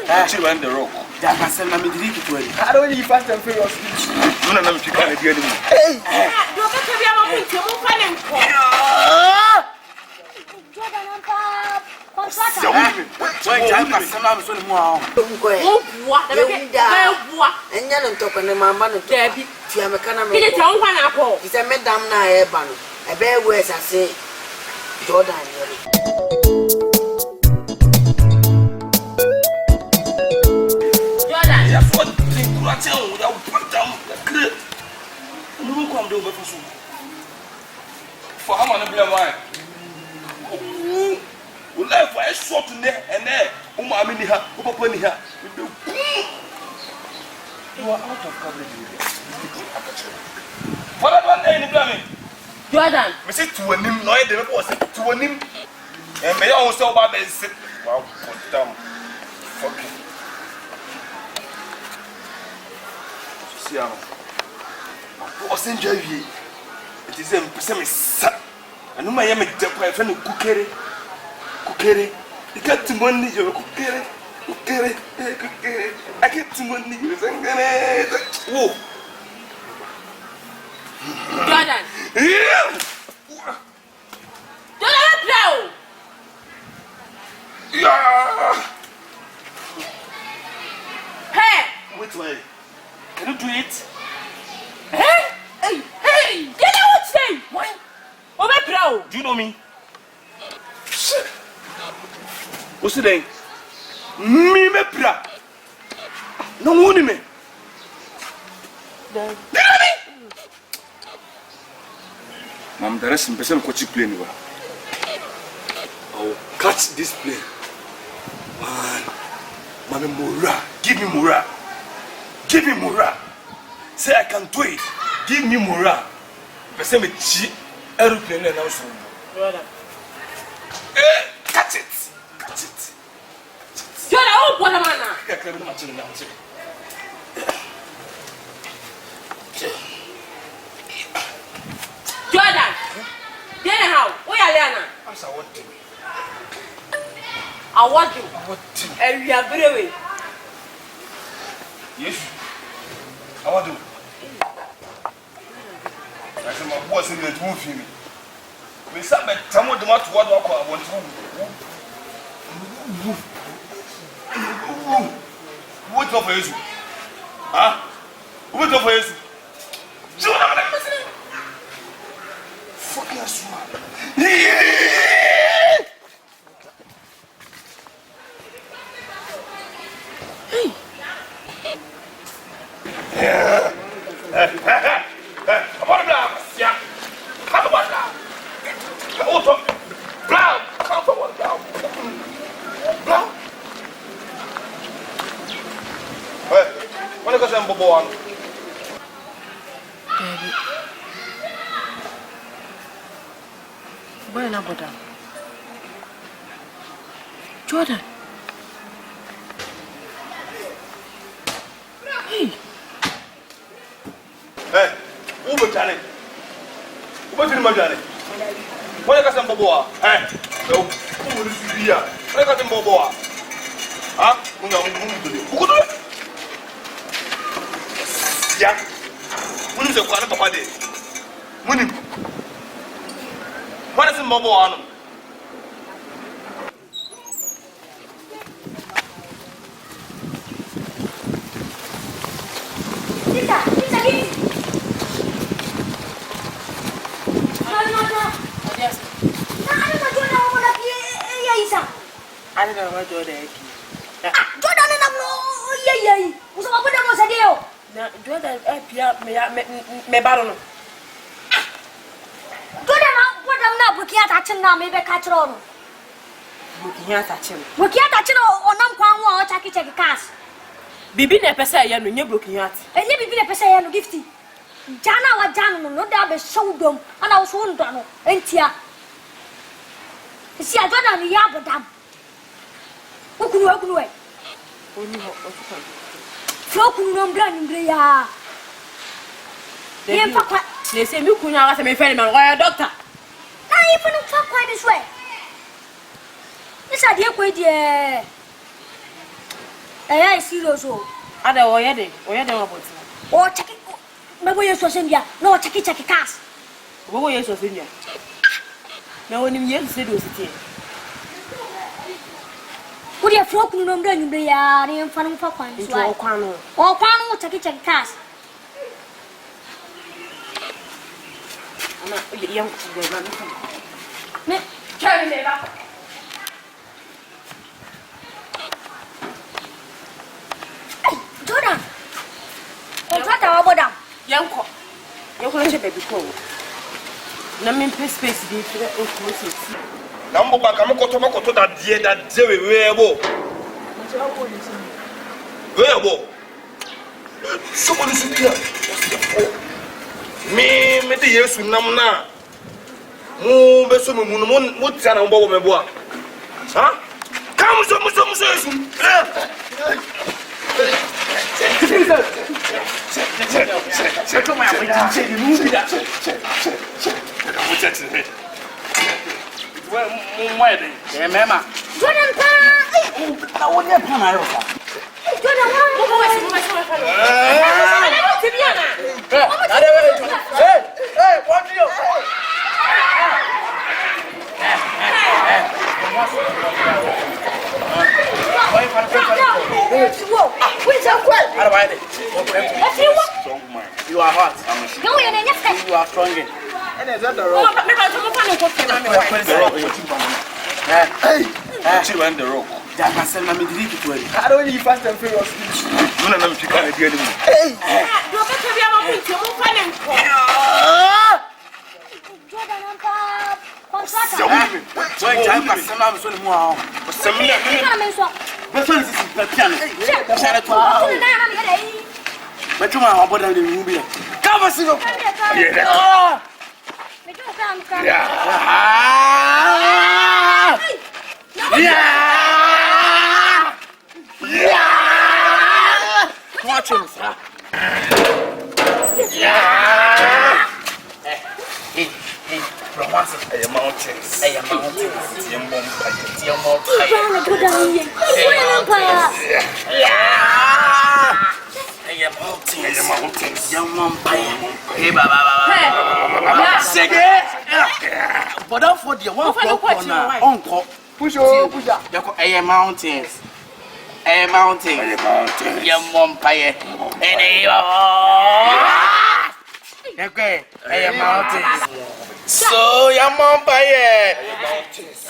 Chill on the rock. That can send me drink it. I don't need fast and furious. No, no, you can't get it. Hey! Don't get to be able to put your phone in. Jordan, I'm so wait, I can send out some more. What? And you're talking to my man, Debbie. I'm a kind of apple. It's a madam Naeban. A bear wears, I say, Jordan. For how many blame wine? We live for a short in there and there. Umaminiha, Upapaniha. You are out of coverage. For that one day, blaming Jordan. We said to a nim, no, I didn't was it to a nim. And may also about the sit. Wow, put down. Okay. See, I was enjoying it is a person. And no, I am a friend of cookery. Cookery. You got to money, you're cookery. Cookery. I get to money. Whoa. Jordan. Jordan, no. Yeah. Hey. Wait, wait. Can you do it? Hey. Hey. Get out, say. Why? Do you know me? What's the name? Me, me, bra. No one, me. Mom, there is some person who can play anywhere. I will catch this plane. Man, Mami Mura, give me Mura. Give me Mura. Say I can do it. Give me Mura. Person me cheat. Aeroplane and also. Catch it. Catch it. You're the old one, man. Jordan. Then how? Where are you? I want you. And we are very away. Yes. I want you. I said my boss in the movie. We sat by Tamo de Mat what I want to. What's up for you? Huh? What's up for you? Fucking asshole. Hey. Come on, now. Yeah. Come on, now. Brown. Come forward, Brown. Brown. Hey, what are you going to say, Bobo? Daddy. Where are you, Jordan? Hey. Hey, who be Johnny? Who be my Johnny? What are you going to say, hey, no, who will you be here? What are you going to say, huh? Who do it? Yeah. Who is the one of Papa? Winning. What is the mobile on? I don't know what Jordan is. Jordan and I'm no, who's a good one was a deal. Jordan, me baron. Jordan, what I'm not looking at action now, maybe catch on. Looking at him. Looking at action or non-quan or check cast. Bibi never say you're looking at. And you be never say I'm gifty. Jana wa Jana, no doubt, showed them, and I was one done, and tia. See, I don't know the Yabba. Who could walk away? Floku no brand ya. They say you couldn't ask me friend man why doctor. Na if you talk quite this way. This idea quite Eh, serious oh. Ada oyede about. Oh, check it. Maybe you're so senior. No, check it cast. Wo wo yeso senior. Na woni mi yeso do sitie. Wo dia fro kunu no mra nwumre ya, ne mfa no mfa kwan so. Nto okwan no. Okwan no check cast. Ana yam ku go na no. Ne, carry me back. Jordan. Contractor wa bodam. Yanko che baby ko. Na me space bi fere o ko se. Na mbo ba kam ko to da die we bo. We bo. Somebody sit here. Me te Yesu nam na. Mu be so mu mo tsana mbo me bo. Ha? Kam so Yesu. Come on, we can change the movie that. Yeah, mama. Jordan pa. I want your pan. Jordan Hey, what do you? You are hot. You are strong. And is that the rock? Hey, the rock. That can send me to it. I don't need fast and furious. You know, I'm picking again. Hey, Jordan pa. Contractor. so I can send me so more. But what is this piano? But you are about the movie. Come on, see. Watch him, sir. Mountains. Hey, Baba. Say it. But don't for the one for uncle. Push up. Hey, mountains. Hey, mountains. Young vampire. Okay. Hey, mountains. So, young vampire.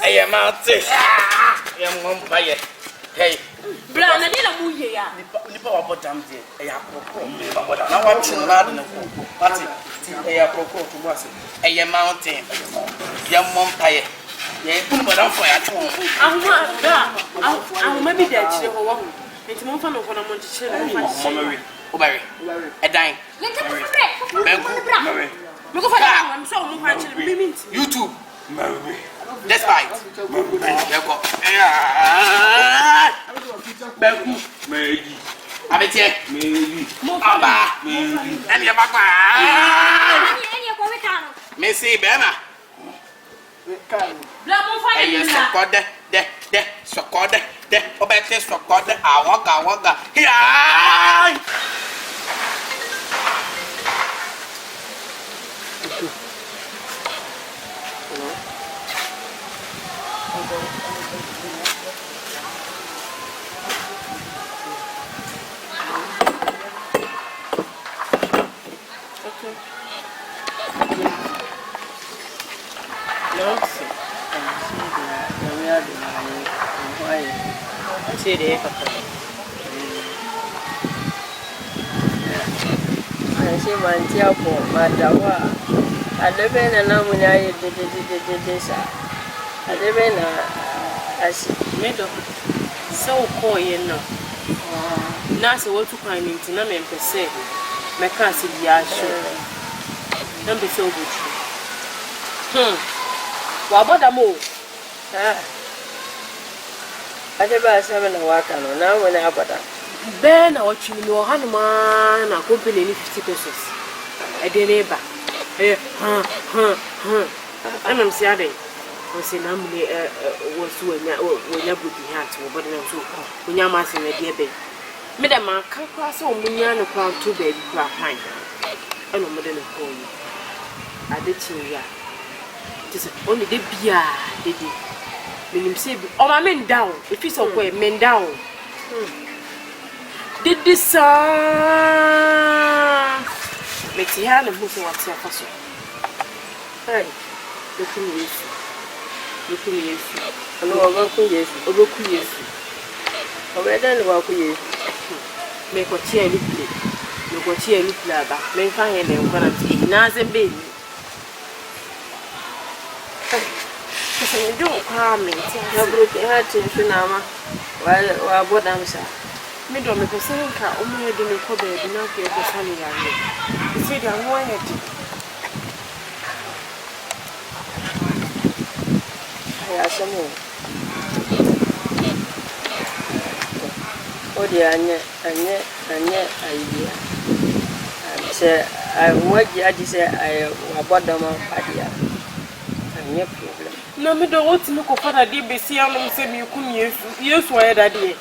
Hey, mountains. Young vampire. Hey. Bla na dina mu ye ya. Nipa wa bottom there. Eh ya proko. Na wa chin na na ko. Party. Eh ya proko to mo ase. Eh ya mountain. Ya mompaye. Ye pun bodam for ya to. Ahuma da. Ahuma bi da chire ho wo ho. Enti mo fa no ko na mo chire no fa. Momary. Obere. Edan. Me go fa da. I'm so mo fa chire bi mint. YouTube. Mary. Despite. Ya ko. Beku. Mary. Abetie. Mary. Aba. Mary. Eni ya bakwa. Any ko we kan. Me see bema. Bla mo fa Eye ni na. sokode de sokode de obete sokode awoga. Hiai. She wants your poor Madawa. I live in a nominee, I live in a Medo. So ko ye no. Na se wo tu kwan ni ntina me mpese. Me ka se bia hwe. Na be se obutu. Wa boda mo. I never 7 work on now when I got up. Be na watch me no hanuma na company ni 50 pesos. E de neighbor. Anam si ade. O se na mle wo su anya wo nya budi hat wo boda na so. Wo nya ma se na de be. Me da man kan kwa so munya no kwa to baby kwa han. E no mo de no ko yi. Ade chinya. Just only the bia de. Minim say bi o ma men down. If you so ko men down. Did this Meti ha na hu so wate afa so. Hey, Look Yesu. ano ogoku Yesu. Oboku Yesu. Obeda ni waku Yesu. Me ko tie luple. Me ko tie luple aba. Me fa he ne nkwana ti na ze be ni. Kasa me do kwa me ti. Na Brokenheart nfinama. Wa bodam sa. Me do me pese nka o me de me ko be bi na ko e ko sani ya ni. Ti da ho ya ti. Ya samu. Odi anye idea. Say I want you to say I abodam adia. Anye problem. No me do what me ko fada de be si anu se me ku Yesu wa da de. Ya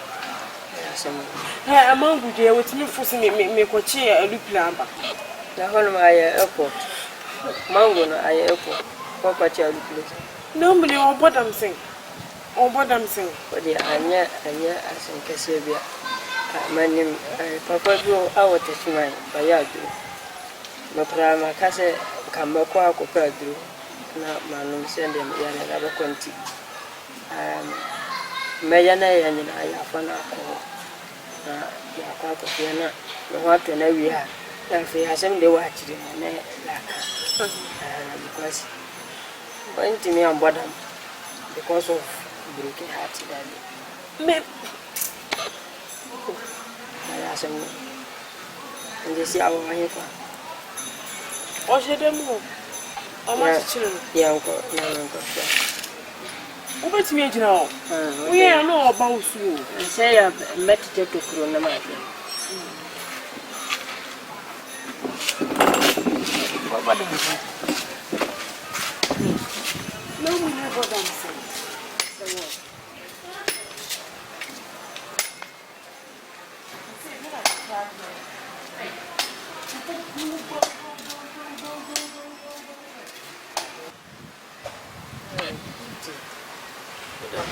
samu. Ha amangu de what me fosi me ko chi luple aba. Na hono aye airport. Mango na aye airport. Ko kwachi aluple. No me le obodam sing. Odi anye asenkese bia. Manim papa bio awote chimai bayadu. Mapra kase kamako akopra duru na manum sende ya na ba konti. Meyana ya nyina ya fana ko. Na ya kwa ko na wato na wi ha. Ya fi asem de wa chiri na laka. Because when to me am bodam because of Brokenheart that Me I said, and they see our money. o je dem ho. O ma chi chiri. Yeah, uncle. O bet me jina o. We ya no oba usu. Say I met to Corona. No we never done so.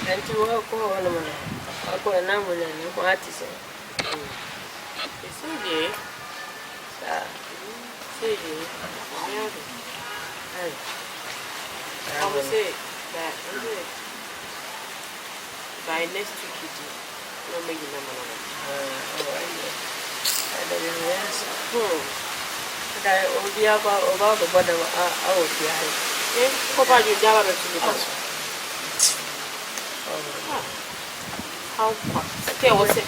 And to walk on I go an ambulance and what is it? It's okay. I will say that by next week, no making a man. I will be about the bottom out behind. Papa, you never to the house. How okay, was it?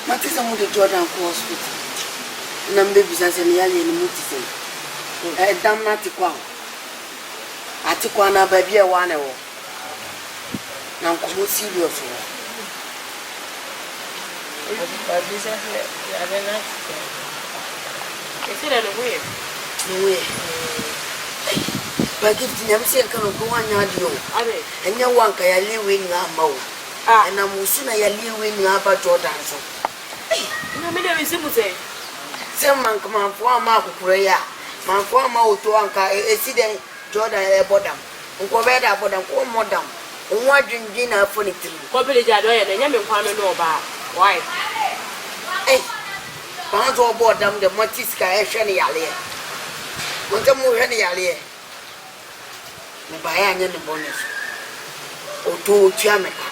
What is some of the Jordan hospital? Number business and Yali and Mutis. A damn Natikwa. Atikwana baby a 1 hour. Now, come serious. Is it a way? But if you never say, come on, go on your deal. And your one can live in Lambo. And I'm soon I live in Lapa Jordan. No, me never see say. Some man come on for a mark of prayer. Man for a mouth to Anka, a city Jordan a bottom. Uncle Veda bottom, or more down. What drink dinner for it? Probably Jado and Yamin Kwame no about. Why? Eh, Bounce or board them the Matiska Shani Ali. Want to move any Ali. Buy any bonus. Or 2 Chameka,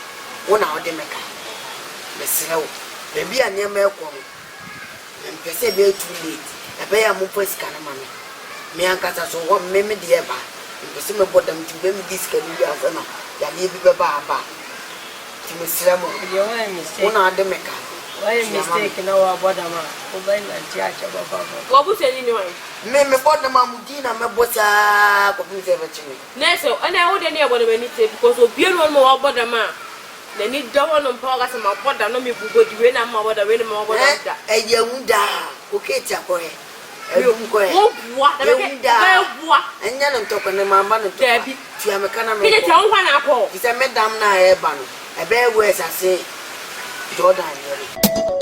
1 hour de Mecca. The slow, baby, and near Melcom. And Pesse be too late. A bear mupes canamani. Me and Cata so what meme the eba. And Pessima bottom to them this can be as an Baba. To Miss Ramo, You are mistake. 1 hour de Mecca. Why mistake in our bottom? Obey and charge about What was it anyway? Me bottom Mamudina, my bossa, computer. Neso, and I wouldn't hear what I need because of being one more about the man. They need double on progress and my pot and no me go to win and my water, win more about that. A young da, okay, Chapoe. Enya no toko ne mama no toko. Ti ameka na no. Bi de te on kwa na akọ. Ti se medam na e ba no. E be we sase Jordan yere.